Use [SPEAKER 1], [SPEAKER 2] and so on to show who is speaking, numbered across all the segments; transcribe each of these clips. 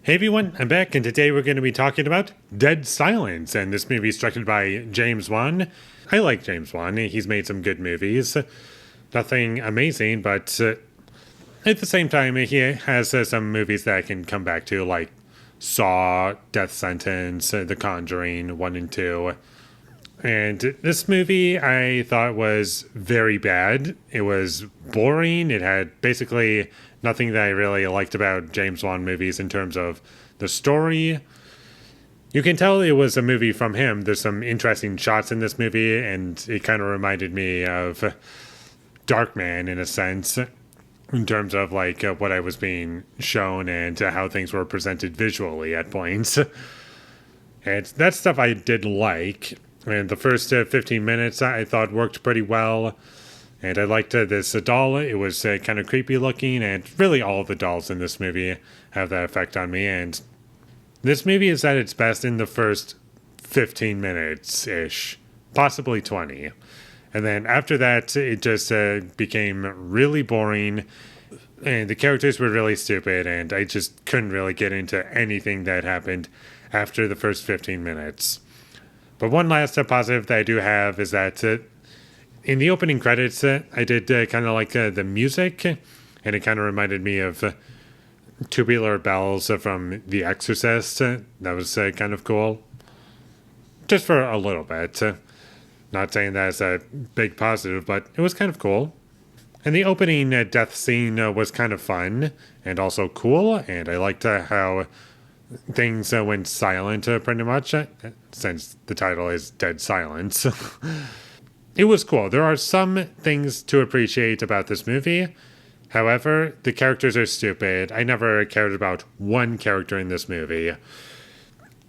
[SPEAKER 1] Hey everyone, I'm back, and today we're going to be talking about Dead Silence, and this movie is directed by James Wan. I like James Wan, he's made some good movies. Nothing amazing, but at the same time, he has some movies that I can come back to, like Saw, Death Sentence, The Conjuring 1 and 2. And this movie I thought was very bad. It was boring. It had basically nothing that I really liked about James Wan movies in terms of the story. You can tell it was a movie from him. There's some interesting shots in this movie, and it kind of reminded me of Darkman in a sense, in terms of like what I was being shown and how things were presented visually at points. And that stuff I did like. And the first 15 minutes I thought worked pretty well. And I liked this doll. It was kind of creepy looking. And really all of the dolls in this movie have that effect on me. And this movie is at its best in the first 15 minutes-ish. Possibly 20. And then after that, it just became really boring. And the characters were really stupid. And I just couldn't really get into anything that happened after the first 15 minutes. But one last positive that I do have is that in the opening credits, I did kind of like the music, and it kind of reminded me of Tubular Bells from The Exorcist. That was kind of cool. Just for a little bit. Not saying that's a big positive, but it was kind of cool. And the opening death scene was kind of fun and also cool, and I liked how things went silent pretty much, since the title is Dead Silence. It was cool. There are some things to appreciate about this movie. However, the characters are stupid. I never cared about one character in this movie.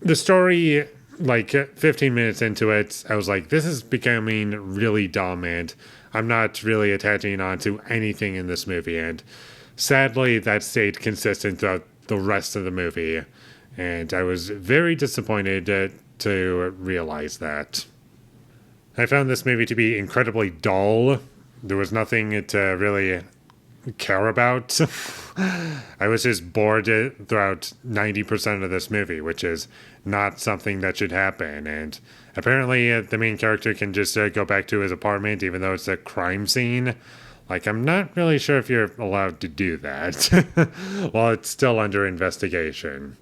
[SPEAKER 1] The story, like 15 minutes into it, I was like, this is becoming really dumb, and I'm not really attaching on to anything in this movie. And sadly, that stayed consistent throughout the rest of the movie. And I was very disappointed to realize that. I found this movie to be incredibly dull. There was nothing to really care about. I was just bored throughout 90% of this movie, which is not something that should happen. And apparently the main character can just go back to his apartment, even though it's a crime scene. Like, I'm not really sure if you're allowed to do that while it's still under investigation.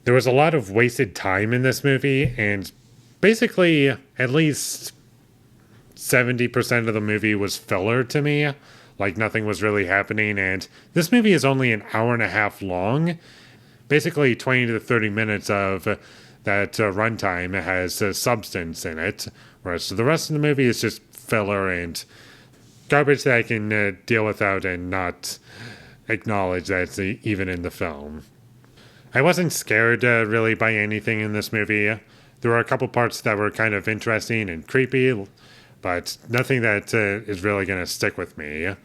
[SPEAKER 1] There was a lot of wasted time in this movie, and basically at least 70% of the movie was filler to me. Like, nothing was really happening, and this movie is only an hour and a half long. Basically 20 to 30 minutes of that runtime has substance in it, whereas the rest of the movie is just filler and garbage that I can deal without and not acknowledge that it's even in the film. I wasn't scared really by anything in this movie. There were a couple parts that were kind of interesting and creepy, but nothing that is really going to stick with me.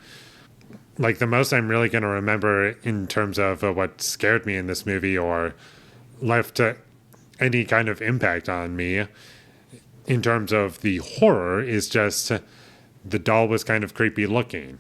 [SPEAKER 1] Like, the most I'm really going to remember in terms of what scared me in this movie or left any kind of impact on me in terms of the horror is just the doll was kind of creepy looking.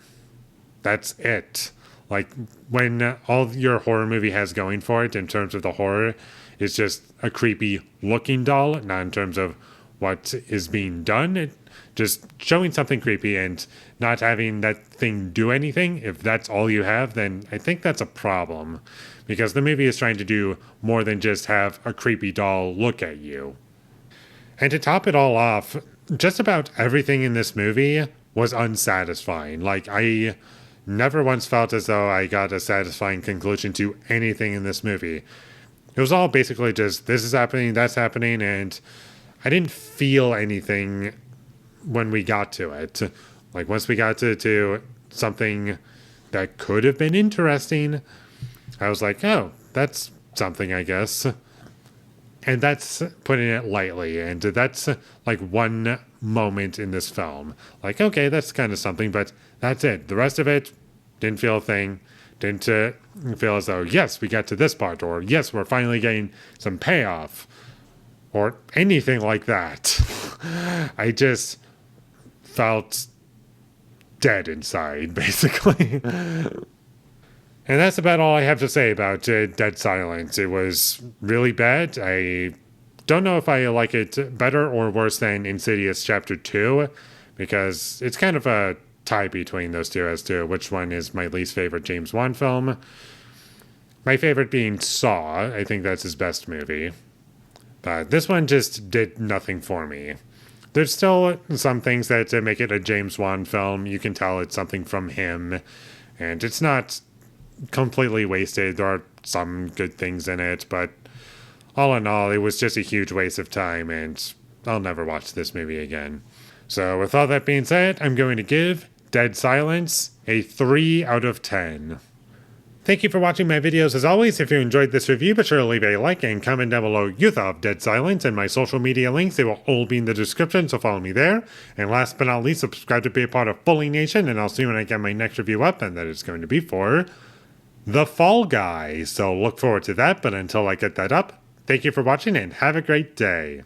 [SPEAKER 1] That's it. Like, when all your horror movie has going for it in terms of the horror is just a creepy looking doll, not in terms of what is being done, just showing something creepy and not having that thing do anything. If that's all you have, then I think that's a problem, because the movie is trying to do more than just have a creepy doll look at you. And to top it all off, just about everything in this movie was unsatisfying. Like, I never once felt as though I got a satisfying conclusion to anything in this movie. It was all basically just, this is happening, that's happening, and I didn't feel anything when we got to it. Like, once we got to something that could have been interesting, I was like, oh, that's something, I guess. And that's putting it lightly, and that's like one moment in this film. Like, okay, that's kind of something, but that's it. The rest of it, didn't feel a thing. Didn't feel as though, yes, we got to this part, or yes, we're finally getting some payoff, or anything like that. I just felt dead inside, basically. And that's about all I have to say about Dead Silence. It was really bad. I don't know if I like it better or worse than Insidious Chapter 2, because it's kind of a tie between those two as to which one is my least favorite James Wan film. My favorite being Saw. I think that's his best movie. But this one just did nothing for me. There's still some things that make it a James Wan film. You can tell it's something from him, and it's not completely wasted. There are some good things in it, but all in all, it was just a huge waste of time, and I'll never watch this movie again. So with all that being said, I'm going to give Dead Silence a 3 out of 10. Thank you for watching my videos as always. If you enjoyed this review, be sure to leave a like and comment down below your thought of Dead Silence, and my social media links, they will all be in the description, so follow me there. And last but not least, subscribe to be a part of Foley Nation, and I'll see you when I get my next review up, and that is going to be for The Fall Guy. So look forward to that, but until I get that up, thank you for watching and have a great day.